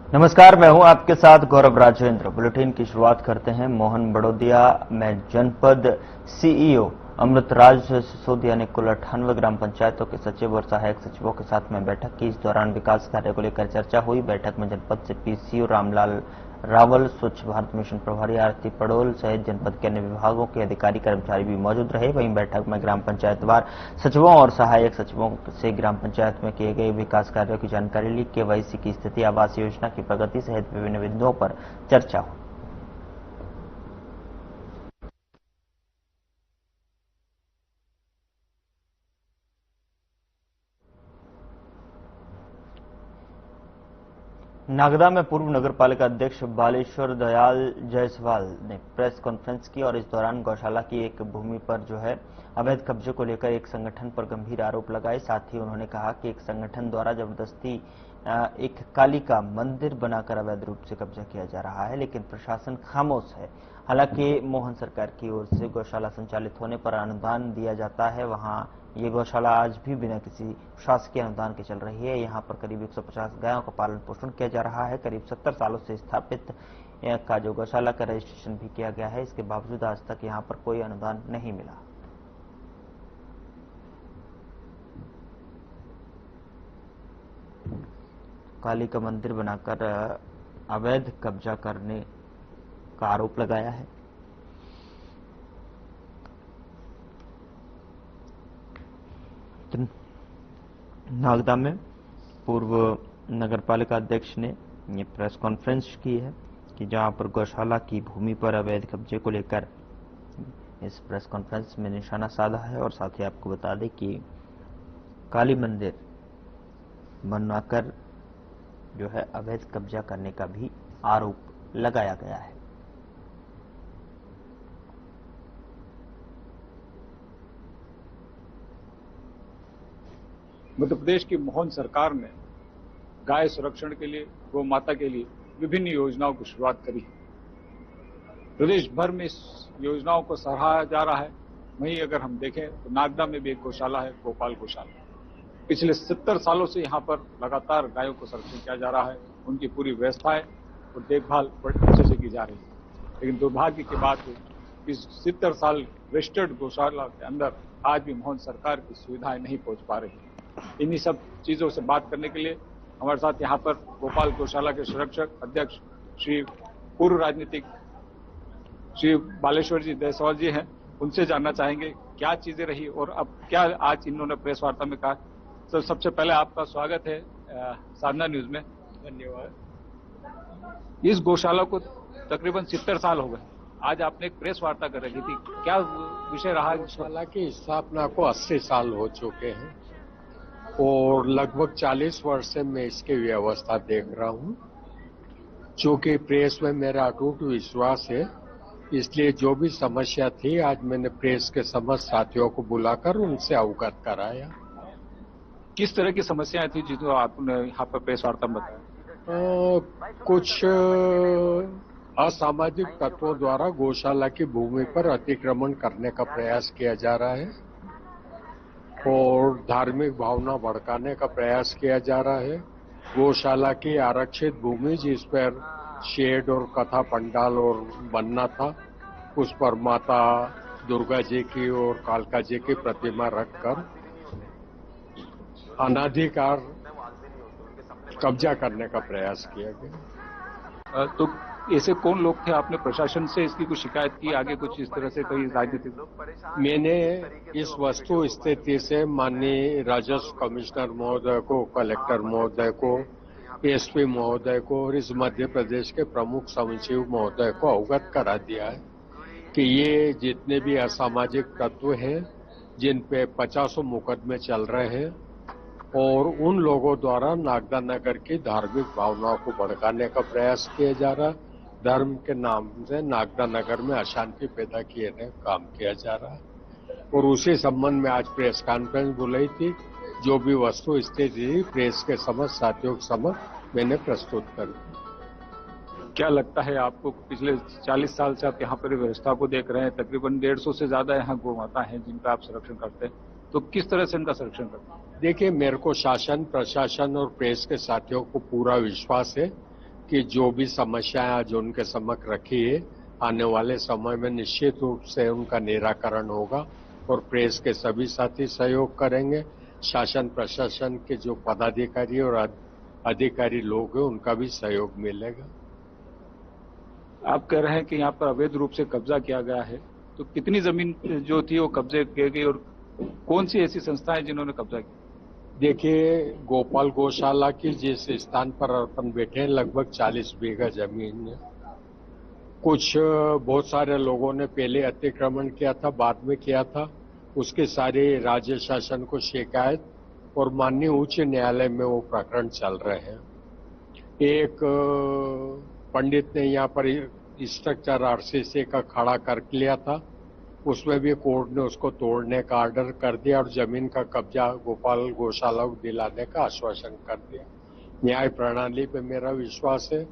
नमस्कार, मैं हूं आपके साथ गौरव राजेंद्र। बुलेटिन की शुरुआत करते हैं। मोहन बड़ौदिया में जनपद सीईओ अमृतराज सिसोदिया ने कुल 98 ग्राम पंचायतों के सचिव और सहायक सचिवों के साथ में बैठक की। इस दौरान विकास कार्य को लेकर चर्चा हुई। बैठक में जनपद से पीसीओ रामलाल रावल, स्वच्छ भारत मिशन प्रभारी आरती पड़ोल सहित जनपद के अन्य विभागों के अधिकारी कर्मचारी भी मौजूद रहे। वहीं बैठक में ग्राम पंचायतवार सचिवों और सहायक सचिवों से ग्राम पंचायत में किए गए विकास कार्यों की जानकारी ली। केवाईसी की स्थिति, आवास योजना की प्रगति सहित विभिन्न बिंदुओं पर चर्चा हुई। नागदा में पूर्व नगरपालिका अध्यक्ष बालेश्वर दयाल जायसवाल ने प्रेस कॉन्फ्रेंस की और इस दौरान गौशाला की एक भूमि पर अवैध कब्जे को लेकर एक संगठन पर गंभीर आरोप लगाए। साथ ही उन्होंने कहा कि एक संगठन द्वारा जबरदस्ती एक कालिका मंदिर बनाकर अवैध रूप से कब्जा किया जा रहा है, लेकिन प्रशासन खामोश है। हालांकि मोहन सरकार की ओर से गौशाला संचालित होने पर अनुदान दिया जाता है, वहां ये गौशाला आज भी बिना किसी शासकीय अनुदान के चल रही है। यहाँ पर करीब 150 गायों का पालन पोषण किया जा रहा है। करीब 70 सालों से स्थापित का जो गौशाला का रजिस्ट्रेशन भी किया गया है, इसके बावजूद आज तक यहाँ पर कोई अनुदान नहीं मिला। काली का मंदिर बनाकर अवैध कब्जा करने का आरोप लगाया है। नागदा में पूर्व नगरपालिका अध्यक्ष ने ये प्रेस कॉन्फ्रेंस की है कि जहां पर गौशाला की भूमि पर अवैध कब्जे को लेकर इस प्रेस कॉन्फ्रेंस में निशाना साधा है। और साथ ही आपको बता दें कि काली मंदिर बनवाकर अवैध कब्जा करने का भी आरोप लगाया गया है। मध्य प्रदेश की मोहन सरकार ने गाय संरक्षण के लिए, गौ माता के लिए विभिन्न योजनाओं की शुरुआत करी है। प्रदेश भर में इस योजनाओं को सराहा जा रहा है। वहीं अगर हम देखें तो नागदा में भी एक गौशाला है, गोपाल गौशाला। पिछले 70 सालों से यहाँ पर लगातार गायों को संरक्षण किया जा रहा है। उनकी पूरी व्यवस्थाएं और देखभाल बड़े अच्छे से की जा रही है। लेकिन दुर्भाग्य की बात है, इस 70 साल रजिस्टर्ड गौशाला के अंदर आज भी मोहन सरकार की सुविधाएं नहीं पहुंच पा रही। इन्हीं सब चीजों से बात करने के लिए हमारे साथ यहाँ पर गोपाल गौशाला के संरक्षक अध्यक्ष श्री पूर्व राजनीतिक श्री बालेश्वर जी जायसवाल जी हैं। उनसे जानना चाहेंगे क्या चीजें रही और अब क्या आज इन्होंने प्रेस वार्ता में कहा। तो सबसे पहले आपका स्वागत है साधना न्यूज में। धन्यवाद। इस गौशाला को तकरीबन 70 साल हो गए। आज आपने एक प्रेस वार्ता कर रखी थी, क्या विषय रहा? गौशाला की स्थापना को 80 साल हो चुके हैं और लगभग 40 वर्ष से मैं इसकी व्यवस्था देख रहा हूं। चूंकि प्रेस में मेरा अटूट विश्वास है, इसलिए जो भी समस्या थी आज मैंने प्रेस के समस्त साथियों को बुलाकर उनसे अवगत कराया। किस तरह की समस्याएं थी जिनको आपने यहाँ पर प्रेस वार्ता में बताया? कुछ असामाजिक तत्वों द्वारा गौशाला की भूमि पर अतिक्रमण करने का प्रयास किया जा रहा है और धार्मिक भावना भड़काने का प्रयास किया जा रहा है। गौशाला की आरक्षित भूमि जिस पर शेड और कथा पंडाल और बनना था, उस पर माता दुर्गा जी की और कालका जी की प्रतिमा रखकर अनाधिकार कब्जा करने का प्रयास किया गया। तो ऐसे कौन लोग थे? आपने प्रशासन से इसकी कुछ शिकायत की? आगे कुछ इस तरह से कोई राजनीतिक? मैंने इस वस्तु स्थिति से माननीय राजस्व कमिश्नर महोदय को, कलेक्टर महोदय को, एसपी महोदय को और इस मध्य प्रदेश के प्रमुख सचिव महोदय को अवगत करा दिया है कि ये जितने भी असामाजिक तत्व हैं, जिन पे 50 मुकदमे चल रहे हैं और उन लोगों द्वारा नागदा नगर की धार्मिक भावनाओं को भड़काने का प्रयास किया जा रहा, धर्म के नाम से नागदा नगर में अशांति पैदा किए काम किया जा रहा है। और उसी संबंध में आज प्रेस कॉन्फ्रेंस बुलाई थी। जो भी वस्तु स्थिति थी प्रेस के समस्त साथियों के समक्ष मैंने प्रस्तुत कर दी। क्या लगता है आपको, पिछले 40 साल से आप यहाँ पर व्यवस्था को देख रहे हैं, तकरीबन 150 से ज्यादा यहाँ गौ माता हैं जिनका आप संरक्षण करते हैं, तो किस तरह से इनका संरक्षण करते हैं? देखिए, मेरे को शासन, प्रशासन और प्रेस के साथियों को पूरा विश्वास है कि जो भी समस्याएं आज उनके समक्ष रखी है, आने वाले समय में निश्चित रूप से उनका निराकरण होगा और प्रेस के सभी साथी सहयोग करेंगे। शासन प्रशासन के जो पदाधिकारी और अधिकारी लोग हैं उनका भी सहयोग मिलेगा। आप कह रहे हैं कि यहाँ पर अवैध रूप से कब्जा किया गया है, तो कितनी जमीन जो थी वो कब्जे की गई और कौन सी ऐसी संस्थाएं जिन्होंने कब्जा किया? देखिए, गोपाल गौशाला की जिस स्थान पर अपन बैठे हैं लगभग 40 बीघा जमीन है। कुछ बहुत सारे लोगों ने पहले अतिक्रमण किया था, बाद में किया था। उसके सारे राज्य शासन को शिकायत और माननीय उच्च न्यायालय में वो प्रकरण चल रहे हैं। एक पंडित ने यहाँ पर स्ट्रक्चर आरसीसी का खड़ा कर लिया था, उसमें भी कोर्ट ने उसको तोड़ने का ऑर्डर कर दिया और जमीन का कब्जा गोपाल गौशाला को दिलाने का आश्वासन कर दिया। न्याय प्रणाली पे मेरा विश्वास है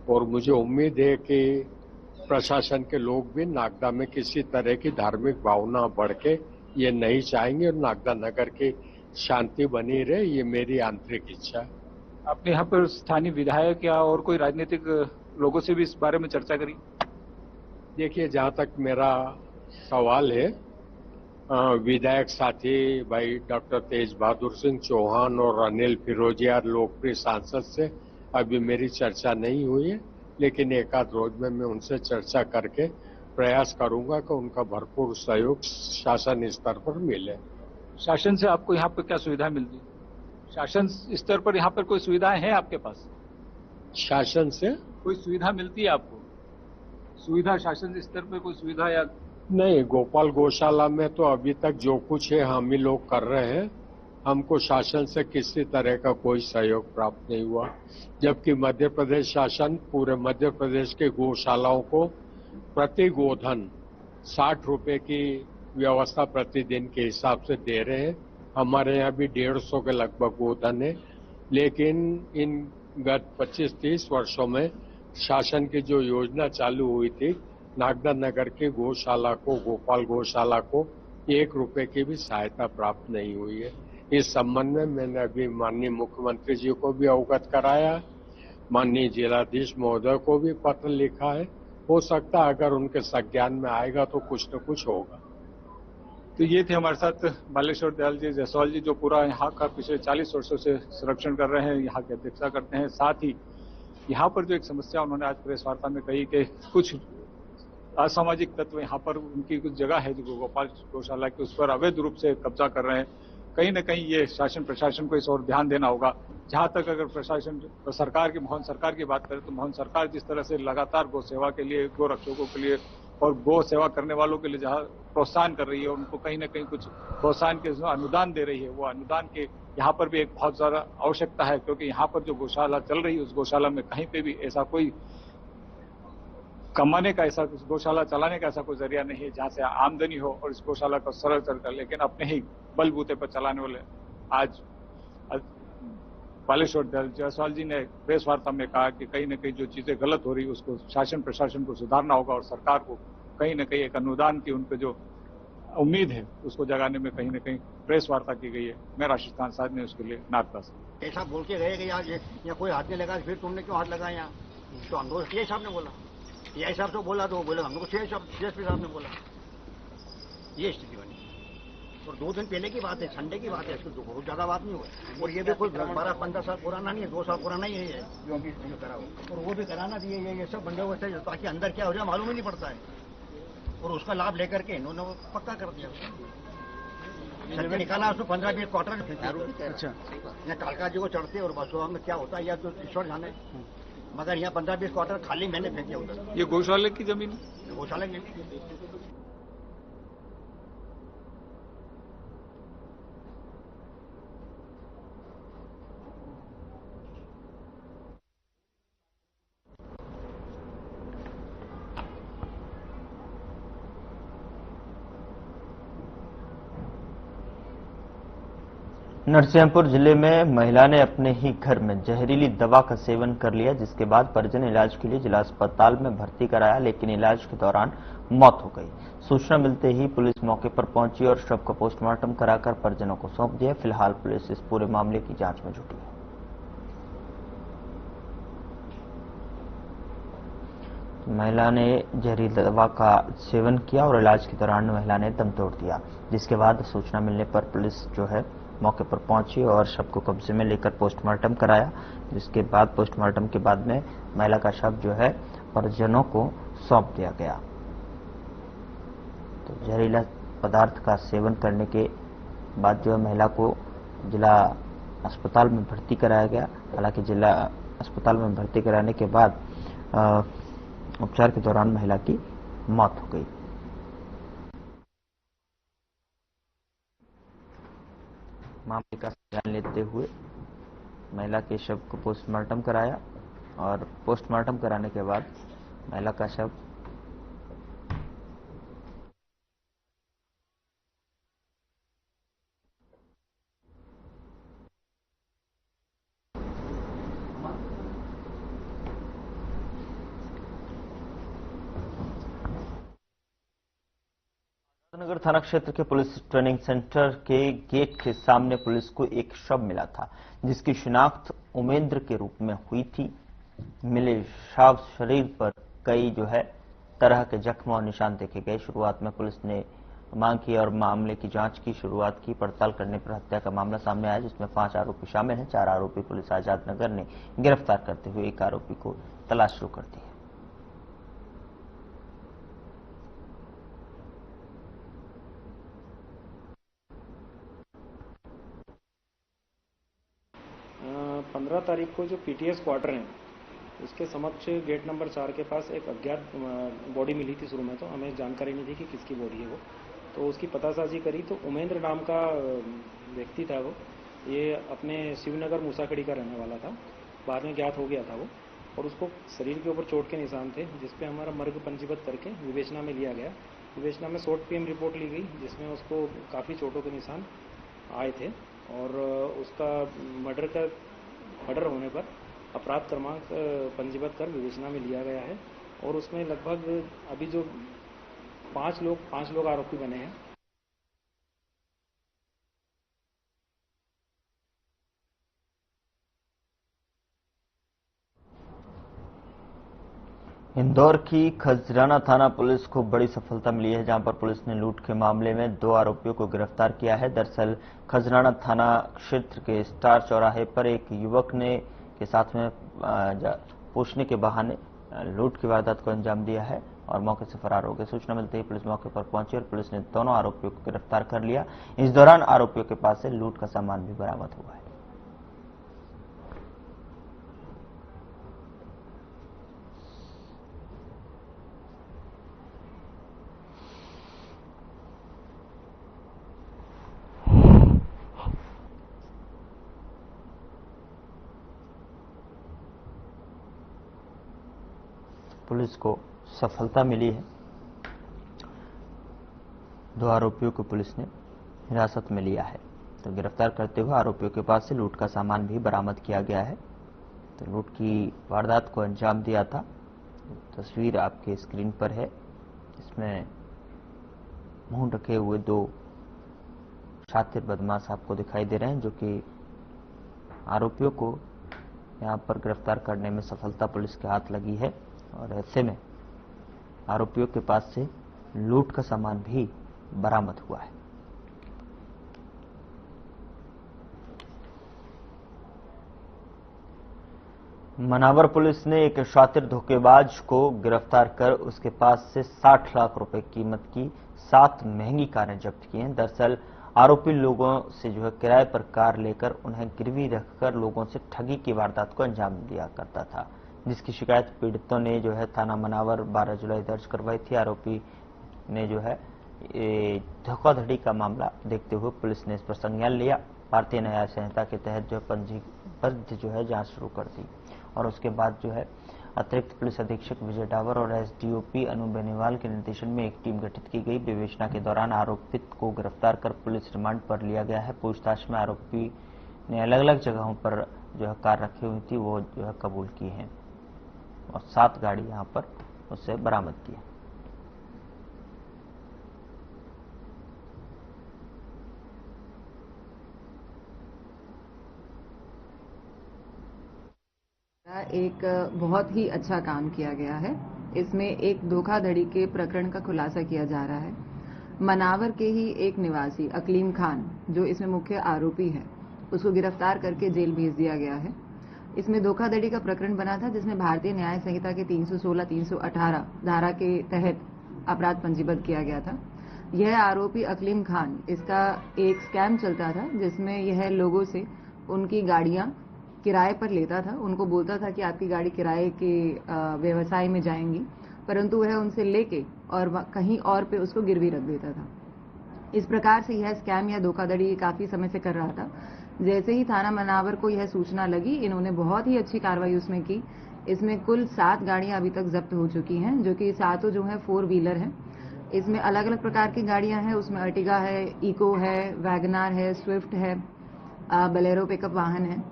और मुझे उम्मीद है कि प्रशासन के लोग भी नागदा में किसी तरह की धार्मिक भावना बढ़ के ये नहीं चाहेंगे और नागदा नगर की शांति बनी रहे, ये मेरी आंतरिक इच्छा है। आपने यहाँ पर स्थानीय विधायक या और कोई राजनीतिक लोगों से भी इस बारे में चर्चा करी? देखिए, जहां तक मेरा सवाल है, विधायक साथी भाई डॉक्टर तेज बहादुर सिंह चौहान और अनिल फिरोजिया लोकप्रिय सांसद से अभी मेरी चर्चा नहीं हुई है, लेकिन एक आध रोज में मैं उनसे चर्चा करके प्रयास करूंगा कि उनका भरपूर सहयोग शासन स्तर पर मिले। शासन से आपको यहाँ पर क्या सुविधा मिलती है? शासन स्तर पर यहाँ पर कोई सुविधाएं हैं आपके पास? शासन से कोई सुविधा मिलती है आपको? सुविधा शासन स्तर पर कोई सुविधा या नहीं? गोपाल गौशाला में तो अभी तक जो कुछ है हम ही लोग कर रहे हैं। हमको शासन से किसी तरह का कोई सहयोग प्राप्त नहीं हुआ, जबकि मध्य प्रदेश शासन पूरे मध्य प्रदेश के गौशालाओं को प्रति गोधन 60 रुपए की व्यवस्था प्रतिदिन के हिसाब से दे रहे हैं। हमारे यहाँ भी 150 के लगभग गोधन है, लेकिन इन गत 25-30 वर्षों में शासन की जो योजना चालू हुई थी, नागदा नगर के गौशाला को, गोपाल गौशाला को 1 रुपए की भी सहायता प्राप्त नहीं हुई है। इस संबंध में मैंने अभी माननीय मुख्यमंत्री जी को भी अवगत कराया, माननीय जिलाधीश महोदय को भी पत्र लिखा है। हो सकता है अगर उनके संज्ञान में आएगा तो कुछ न कुछ होगा। तो ये थे हमारे साथ बालेश्वर दयाल जी जायसवाल जी, जो पूरा यहाँ का पिछले 40 वर्षों से संरक्षण कर रहे हैं, यहाँ की अध्यक्षता करते हैं। साथ ही यहाँ पर जो एक समस्या उन्होंने आज प्रेस वार्ता में कही कि कुछ असामाजिक तत्व यहाँ पर, उनकी कुछ जगह है जो गोपाल गौशाला की, उस पर अवैध रूप से कब्जा कर रहे हैं। कहीं न कहीं ये शासन प्रशासन को इस ओर ध्यान देना होगा। जहां तक अगर प्रशासन सरकार की, मोहन सरकार की बात करें तो मोहन सरकार जिस तरह से लगातार गौ सेवा के लिए, गौ रक्षकों के लिए और गौ सेवा करने वालों के लिए जहां प्रोत्साहन कर रही है, उनको कहीं न कहीं कुछ प्रोत्साहन के अनुदान दे रही है, वो अनुदान के यहाँ पर भी एक बहुत ज्यादा आवश्यकता है, क्योंकि यहाँ पर जो गौशाला चल रही है उस गौशाला में कहीं पे भी ऐसा कोई कमाने का, ऐसा गौशाला चलाने का ऐसा कोई जरिया नहीं है जहां से आमदनी हो और इस गौशाला को सरल चलकर, लेकिन अपने ही बलबूते पर चलाने वाले आज बालेश्वर जायसवाल जी ने प्रेस वार्ता में कहा कि कहीं न कहीं जो चीजें गलत हो रही है उसको शासन प्रशासन को सुधारना होगा और सरकार को कहीं न कहीं एक अनुदान की उन पर जो उम्मीद है उसको जगाने में कहीं न कहीं प्रेस वार्ता की गई है। मैं राशिद खान साहब ने उसके लिए नागदा से ऐसा बोल के गए कि यार यहाँ कोई हाथ नहीं लगा, फिर तुमने क्यों हाथ लगाया? यहाँ तो हम लोग सीएस साहब ने बोला, सीएस साहब तो बोला, तो वो बोले हम लोग सीएसपी साहब ने बोला। ये स्थिति बनी और 2 दिन पहले की बात है, संडे की बात है, इसको बहुत ज्यादा बात नहीं हुई। और ये भी कोई 12-15 साल पुराना नहीं है, 2 साल पुराना ही है जो अभी करा हो। और वो भी कराना दिए, ये सब बंदोबस्त है ताकि अंदर क्या हो जाए मालूम ही नहीं पड़ता है, और उसका लाभ लेकर के इन्होंने पक्का कर दिया। निकाला उसको 15-20 क्वार्टर। अच्छा, यहाँ कालका जी को चढ़ते और बसों में क्या होता है या तो ईश्वर जाने, मगर यहाँ 15-20 क्वार्टर खाली मैंने फेंके उधर। ये गौशाला की जमीन, गौशाला की जमीन। नरसिंहपुर जिले में महिला ने अपने ही घर में जहरीली दवा का सेवन कर लिया, जिसके बाद परिजन इलाज के लिए जिला अस्पताल में भर्ती कराया, लेकिन इलाज के दौरान मौत हो गई। सूचना मिलते ही पुलिस मौके पर पहुंची और शव का पोस्टमार्टम कराकर परिजनों को सौंप दिया। फिलहाल पुलिस इस पूरे मामले की जांच में जुटी है। महिला ने जहरीली दवा का सेवन किया और इलाज के दौरान महिला ने दम तोड़ दिया, जिसके बाद सूचना मिलने पर पुलिस जो है मौके पर पहुंची और शव को कब्जे में लेकर पोस्टमार्टम कराया, जिसके बाद पोस्टमार्टम के बाद में महिला का शव जो है परिजनों को सौंप दिया गया। तो जहरीला पदार्थ का सेवन करने के बाद जो महिला को जिला अस्पताल में भर्ती कराया गया। हालांकि जिला अस्पताल में भर्ती कराने के बाद उपचार के दौरान महिला की मौत हो गई। मामले का संज्ञान लेते हुए महिला के शव को पोस्टमार्टम कराया और पोस्टमार्टम कराने के बाद महिला का शव नगर थाना क्षेत्र के पुलिस ट्रेनिंग सेंटर के गेट के सामने पुलिस को एक शव मिला था, जिसकी शिनाख्त उमेंद्र के रूप में हुई थी। मिले शव शरीर पर कई जो है तरह के जख्म और निशान देखे गए। शुरुआत में पुलिस ने मांग की और मामले की जांच की शुरुआत की। पड़ताल करने पर हत्या का मामला सामने आया, जिसमें 5 आरोपी शामिल हैं। 4 आरोपी पुलिस आजाद नगर ने गिरफ्तार करते हुए एक आरोपी को तलाश शुरू कर दी है। 15 तारीख को जो पीटीएस क्वार्टर है उसके समक्ष गेट नंबर 4 के पास एक अज्ञात बॉडी मिली थी। शुरू में तो हमें जानकारी नहीं थी कि किसकी बॉडी है वो, तो उसकी पतासाजी करी तो उमेंद्र नाम का व्यक्ति था वो। ये अपने शिवनगर मूसाखड़ी का रहने वाला था, बाद में ज्ञात हो गया था वो, और उसको शरीर के ऊपर चोट के निशान थे, जिसपे हमारा मर्ग पंजीबद्ध करके विवेचना में लिया गया। विवेचना में शॉर्ट पीएम रिपोर्ट ली गई, जिसमें उसको काफ़ी चोटों के निशान आए थे और उसका मर्डर होने पर अपराध क्रमांक पंजीबद्ध कर विवेचना में लिया गया है और उसमें लगभग अभी जो 5 लोग आरोपी बने हैं। इंदौर की खजराना थाना पुलिस को बड़ी सफलता मिली है, जहां पर पुलिस ने लूट के मामले में 2 आरोपियों को गिरफ्तार किया है। दरअसल खजराना थाना क्षेत्र के स्टार चौराहे पर एक युवक ने के साथ में पूछने के बहाने लूट की वारदात को अंजाम दिया है और मौके से फरार हो गए। सूचना मिलते ही पुलिस मौके पर पहुंची और पुलिस ने दोनों आरोपियों को गिरफ्तार कर लिया। इस दौरान आरोपियों के पास से लूट का सामान भी बरामद हुआ है। पुलिस को सफलता मिली है। 2 आरोपियों को पुलिस ने हिरासत में लिया है। तो गिरफ्तार करते हुए आरोपियों के पास से लूट का सामान भी बरामद किया गया है। तो लूट की वारदात को अंजाम दिया था। तस्वीर आपके स्क्रीन पर है। इसमें मुंह ढके हुए 2 शातिर बदमाश आपको दिखाई दे रहे हैं, जो कि आरोपियों को यहां पर गिरफ्तार करने में सफलता पुलिस के हाथ लगी है और ऐसे में आरोपियों के पास से लूट का सामान भी बरामद हुआ है। मनावर पुलिस ने एक शातिर धोखेबाज को गिरफ्तार कर उसके पास से 60 लाख रुपए कीमत की 7 महंगी कारें जब्त की हैं। दरअसल आरोपी लोगों से जो है किराए पर कार लेकर उन्हें गिरवी रखकर लोगों से ठगी की वारदात को अंजाम दिया करता था, जिसकी शिकायत पीड़ितों ने जो है थाना मनावर 12 जुलाई दर्ज करवाई थी। आरोपी ने जो है धोखाधड़ी का मामला देखते हुए पुलिस ने इस पर संज्ञान लिया। भारतीय न्याय संहिता के तहत जो पंजीबद्ध जो है जांच शुरू कर दी और उसके बाद जो है अतिरिक्त पुलिस अधीक्षक विजय डावर और एसडीओपी अनु बेनीवाल के निर्देशन में एक टीम गठित की गई। विवेचना के दौरान आरोपित को गिरफ्तार कर पुलिस रिमांड पर लिया गया है। पूछताछ में आरोपी ने अलग अलग जगहों पर जो है कार रखी हुई थी वो जो है कबूल की है और 7 गाड़ी यहां पर उससे बरामद की है। एक बहुत ही अच्छा काम किया गया है इसमें एक धोखाधड़ी के प्रकरण का खुलासा किया जा रहा है। मनावर के ही एक निवासी अकलीम खान, जो इसमें मुख्य आरोपी है, उसको गिरफ्तार करके जेल भेज दिया गया है। इसमें धोखाधड़ी का प्रकरण बना था, जिसमें भारतीय न्याय संहिता के 316-318 धारा के तहत अपराध पंजीबद्ध किया गया था। यह आरोपी अकलीम खान, इसका एक स्कैम चलता था जिसमें यह लोगों से उनकी गाड़ियां किराए पर लेता था। उनको बोलता था कि आपकी गाड़ी किराए के व्यवसाय में जाएंगी, परंतु वह उनसे लेके और कहीं और पे उसको गिरवी रख देता था। इस प्रकार से यह स्कैम या धोखाधड़ी काफी समय से कर रहा था। जैसे ही थाना मनावर को यह सूचना लगी, इन्होंने बहुत ही अच्छी कार्रवाई उसमें की। इसमें कुल 7 गाड़ियां अभी तक जब्त हो चुकी हैं, जो कि सातों जो है 4 व्हीलर हैं। इसमें अलग अलग प्रकार की गाड़ियां हैं। उसमें अर्टिगा है, इको है, वैगनार है, स्विफ्ट है, बलेरो पिकअप वाहन है।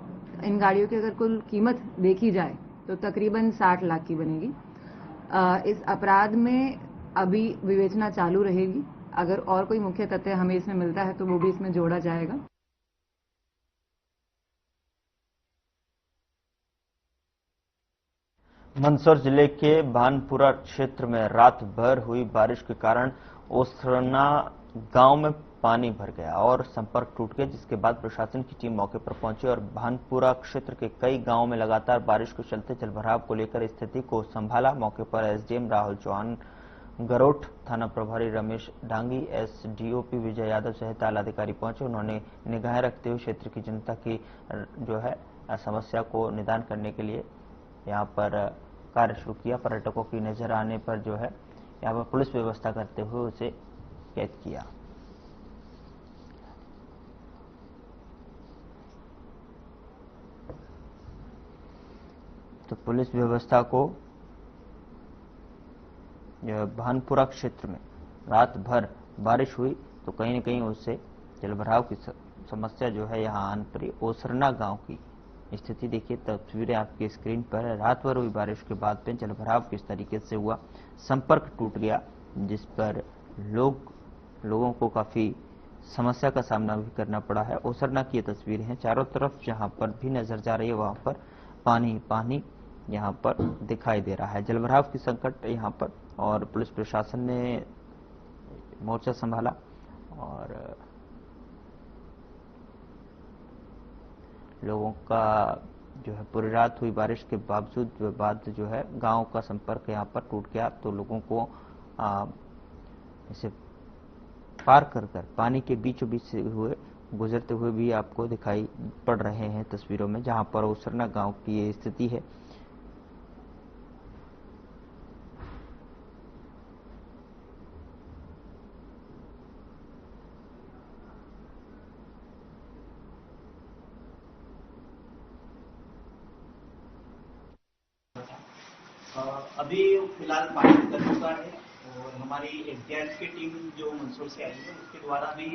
इन गाड़ियों की अगर कुल कीमत देखी जाए तो तकरीबन 60 लाख की बनेगी। इस अपराध में अभी विवेचना चालू रहेगी। अगर और कोई मुख्य तथ्य हमें इसमें मिलता है तो वो भी इसमें जोड़ा जाएगा। मंदसौर जिले के भानपुरा क्षेत्र में रात भर हुई बारिश के कारण ओसरना गांव में पानी भर गया और संपर्क टूट गया, जिसके बाद प्रशासन की टीम मौके पर पहुंची और भानपुरा क्षेत्र के कई गांवों में लगातार बारिश के चलते जलभराव को लेकर स्थिति को संभाला। मौके पर एसडीएम राहुल चौहान, गरोठ थाना प्रभारी रमेश डांगी, एसडीओपी विजय यादव सहित आला अधिकारी पहुंचे। उन्होंने निगाहें रखते हुए क्षेत्र की जनता की जो है समस्या को निदान करने के लिए यहाँ पर कार्य शुरू किया। पर्यटकों की नजर आने पर जो है यहाँ पर पुलिस व्यवस्था करते हुए उसे कैद किया। तो पुलिस व्यवस्था को भानपुरा क्षेत्र में रात भर बारिश हुई तो कहीं न कहीं उससे जलभराव की समस्या जो है यहाँ आन पड़ी। ओसरना गांव की स्थिति देखिए, तस्वीरें आपकी स्क्रीन पर है। रात भर हुई बारिश के बाद में जलभराव किस तरीके से हुआ, संपर्क टूट गया, जिस पर लोगों को काफी समस्या का सामना भी करना पड़ा है। ओसरना की ये तस्वीरें हैं। चारों तरफ जहां पर भी नजर जा रही है वहां पर पानी पानी यहाँ पर दिखाई दे रहा है। जलभराव की संकट यहाँ पर, और पुलिस प्रशासन ने मोर्चा संभाला और लोगों का जो है पूरी रात हुई बारिश के बाद जो है गांव का संपर्क यहाँ पर टूट गया। तो लोगों को इसे पार कर पानी के बीचों बीच से गुजरते हुए भी आपको दिखाई पड़ रहे हैं तस्वीरों में, जहां पर ओसरना गांव की ये स्थिति है। अभी फिलहाल पानी कर चुका है और हमारी एसडीआरएफ की टीम जो मंदसौर से आई है उसके द्वारा भी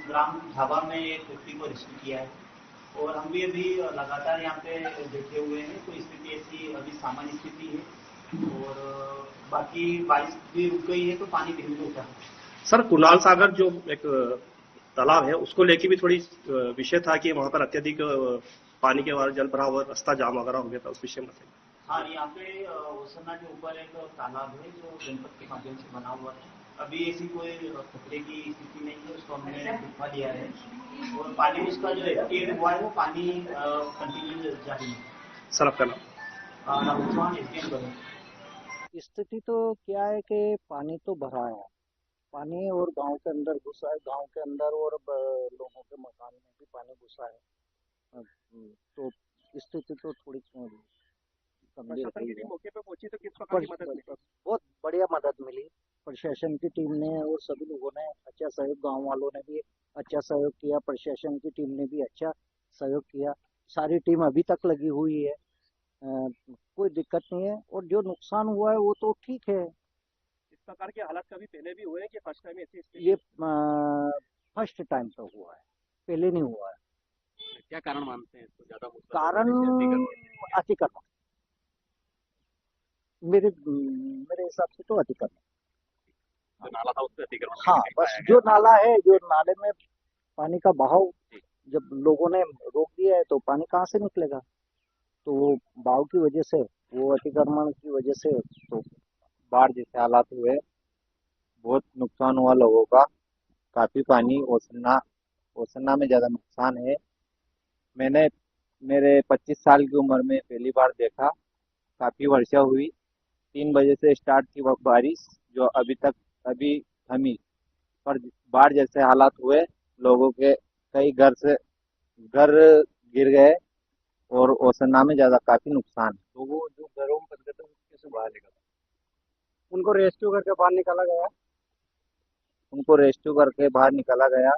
ग्राम ढाबा में एक व्यक्ति को रेस्क्यू किया है और हम भी अभी लगातार यहाँ पे बैठे हुए हैं। तो स्थिति ऐसी अभी सामान्य स्थिति है और बाकी बारिश भी रुक गई है तो पानी भी नहीं होता है। सर, कुणाल सागर जो एक तालाब है उसको लेके भी थोड़ी विषय था कि वहां पर अत्यधिक पानी के जल भराव और रास्ता जाम वगैरह हो गया था, उस विषय में। हाँ, यहाँ पे ओसरना के ऊपर एक तालाब है जो जनपद के माध्यम से बना हुआ है। अभी ऐसी कोई खतरे की स्थिति नहीं है, उसको हमने दिखा दिया है और पानी उसका जो एक्टिव हुआ है वो पानी कंटिन्यू जारी है। सर, आपका नाम? राहुल चौहान, एसडीएम। स्थिति तो क्या है कि पानी तो भरा है, पानी और गांव के अंदर घुसा है, गांव के अंदर और लोगों के मकान में भी पानी घुसा है। तो स्थिति तो थोड़ी मौके पे पहुंची तो किस प्रकार की मदद मिली? बहुत बढ़िया मदद मिली। प्रशासन की टीम ने और सभी लोगों ने अच्छा सहयोग, गांव वालों ने भी अच्छा सहयोग किया, प्रशासन की टीम ने भी अच्छा सहयोग किया। सारी टीम अभी तक लगी हुई है, कोई दिक्कत नहीं है। और जो नुकसान हुआ है वो तो ठीक है। इस प्रकार के हालात कभी पहले भी हुए हैं कि फर्स्ट टाइम ऐसी? ये फर्स्ट टाइम तो हुआ है, पहले नहीं हुआ है। क्या कारण मानते हैं इसको? ज्यादा कारण अतिक्रमण, मेरे हिसाब से तो अतिक्रमण। जो नाला था उससे अतिक्रमण? हाँ, बस जो नाला है, जो नाले में पानी का बहाव जब लोगों ने रोक दिया है तो पानी कहाँ से निकलेगा, तो बहाव की वजह से वो अतिक्रमण की वजह से तो बाढ़ जैसे हालात हुए, बहुत नुकसान हुआ लोगों का। काफी पानी ओसरना ओसरना में ज्यादा नुकसान है। मैंने मेरे 25 साल की उम्र में पहली बार देखा। काफी वर्षा हुई, 3 बजे से स्टार्ट थी वह बारिश, जो अभी थमी। पर बाढ़ जैसे हालात हुए, लोगों के कई घर गिर गए और ओसरना में ज्यादा काफी नुकसान। तो वो जो घरों में फंस गए थे, उनको कैसे बाहर निकाला? उनको रेस्क्यू करके बाहर निकाला गया। उनको रेस्क्यू करके बाहर निकाला गया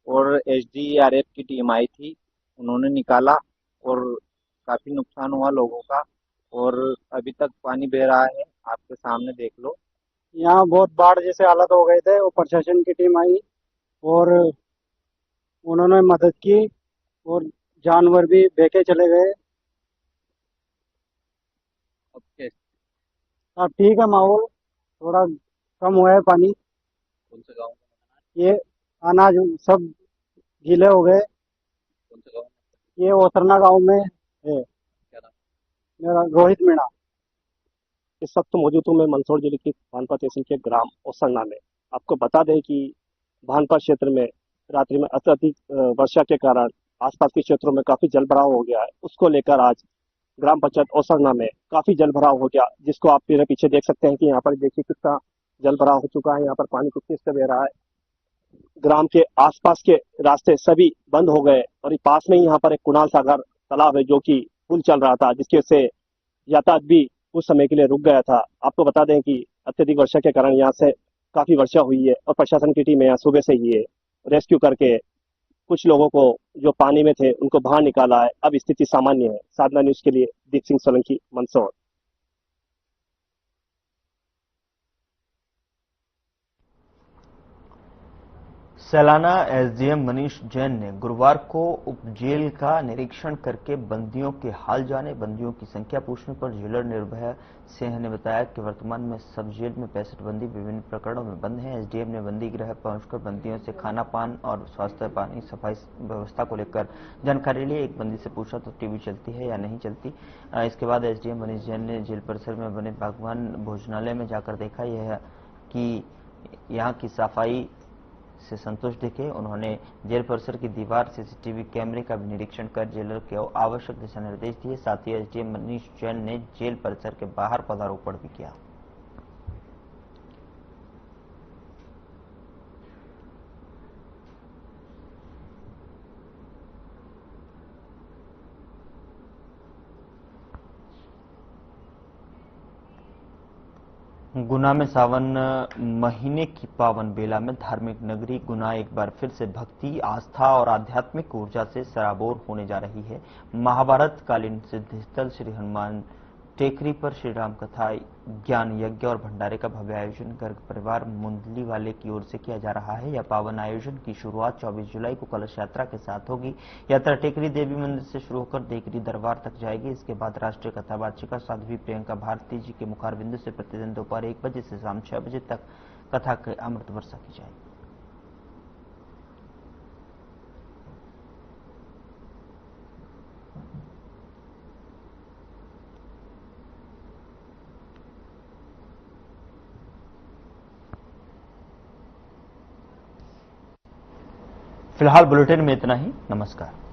और एसडीआरएफ की टीम आई थी, उन्होंने निकाला। और काफी नुकसान हुआ लोगों का, और अभी तक पानी बह रहा है, आपके सामने देख लो। यहाँ बहुत बाढ़ जैसे हालत हो गए थे, और प्रशासन की टीम आई और उन्होंने मदद की, और जानवर भी बह चले गए। अब ठीक है माहौल, थोड़ा कम हुआ है पानी। कौन से गाँव? ये अनाज सब गीले हो गए। कौन से गाँव? ये ओसरना गांव में है। क्या नाम? मेरा रोहित मीणा। इस वक्त मौजूद हूँ मैं मंदसौर जिले की भानपा तहसील के ग्राम ओसरना में। आपको बता दें कि भानपा क्षेत्र में रात्रि में अत्यधिक वर्षा के कारण आसपास के क्षेत्रों में काफी जल भराव हो गया है। उसको लेकर आज ग्राम पंचायत ओसरना में काफी जल भराव हो गया, जिसको आप मेरे पीछे देख सकते हैं कि यहाँ पर देखिए कितना जल भराव हो चुका है। यहाँ पर पानी किस तेज से बह रहा है। ग्राम के आसपास के रास्ते सभी बंद हो गए, और पास में ही यहाँ पर एक कुणाल सागर तालाब है, जो कि पुल चल रहा था, जिसके से यातायात भी कुछ समय के लिए रुक गया था। आपको बता दें कि अत्यधिक वर्षा के कारण यहाँ से काफी वर्षा हुई है, और प्रशासन की टीम यहाँ सुबह से ही है रेस्क्यू करके कुछ लोगों को जो पानी में थे उनको बाहर निकाला है। अब स्थिति सामान्य है। साधना न्यूज के लिए दीप सिंह सोलंकी, मंदसौर। सैलाना एसडीएम मनीष जैन ने गुरुवार को उप जेल का निरीक्षण करके बंदियों के हाल जाने, बंदियों की संख्या पूछने पर जेलर निर्भय सिंह ने बताया कि वर्तमान में सब जेल में 65 बंदी विभिन्न प्रकरणों में बंद हैं। एसडीएम ने बंदी गृह पहुंचकर बंदियों से खाना पान और स्वास्थ्य पानी सफाई व्यवस्था को लेकर जानकारी ली। एक बंदी से पूछा तो टीवी चलती है या नहीं चलती। इसके बाद एसडीएम मनीष जैन ने जेल परिसर में बने बागवान भोजनालय में जाकर देखा यह कि यहाँ की सफाई से संतुष्ट दिखे। उन्होंने जेल परिसर की दीवार सीसीटीवी कैमरे का भी निरीक्षण कर जेलर को आवश्यक दिशा निर्देश दिए। साथ ही एसडीएम मनीष जैन ने जेल परिसर के बाहर पौधारोपण भी किया। गुना में सावन महीने की पावन बेला में धार्मिक नगरी गुना एक बार फिर से भक्ति, आस्था और आध्यात्मिक ऊर्जा से सराबोर होने जा रही है। महाभारत कालीन सिद्धस्थल श्री हनुमान टेकरी पर श्री राम कथा, ज्ञान यज्ञ और भंडारे का भव्य आयोजन गर्ग परिवार मुंदली वाले की ओर से किया जा रहा है। यह पावन आयोजन की शुरुआत 24 जुलाई को कलश यात्रा के साथ होगी। यात्रा टेकरी देवी मंदिर से शुरू होकर देकरी दरबार तक जाएगी। इसके बाद राष्ट्रीय कथावाचिका साध्वी प्रियंका भारती जी के मुखारबिंदु से प्रतिदिन दोपहर 1 बजे से शाम 6 बजे तक कथा की अमृत वर्षा की जाएगी। फिलहाल बुलेटिन में इतना ही। नमस्कार।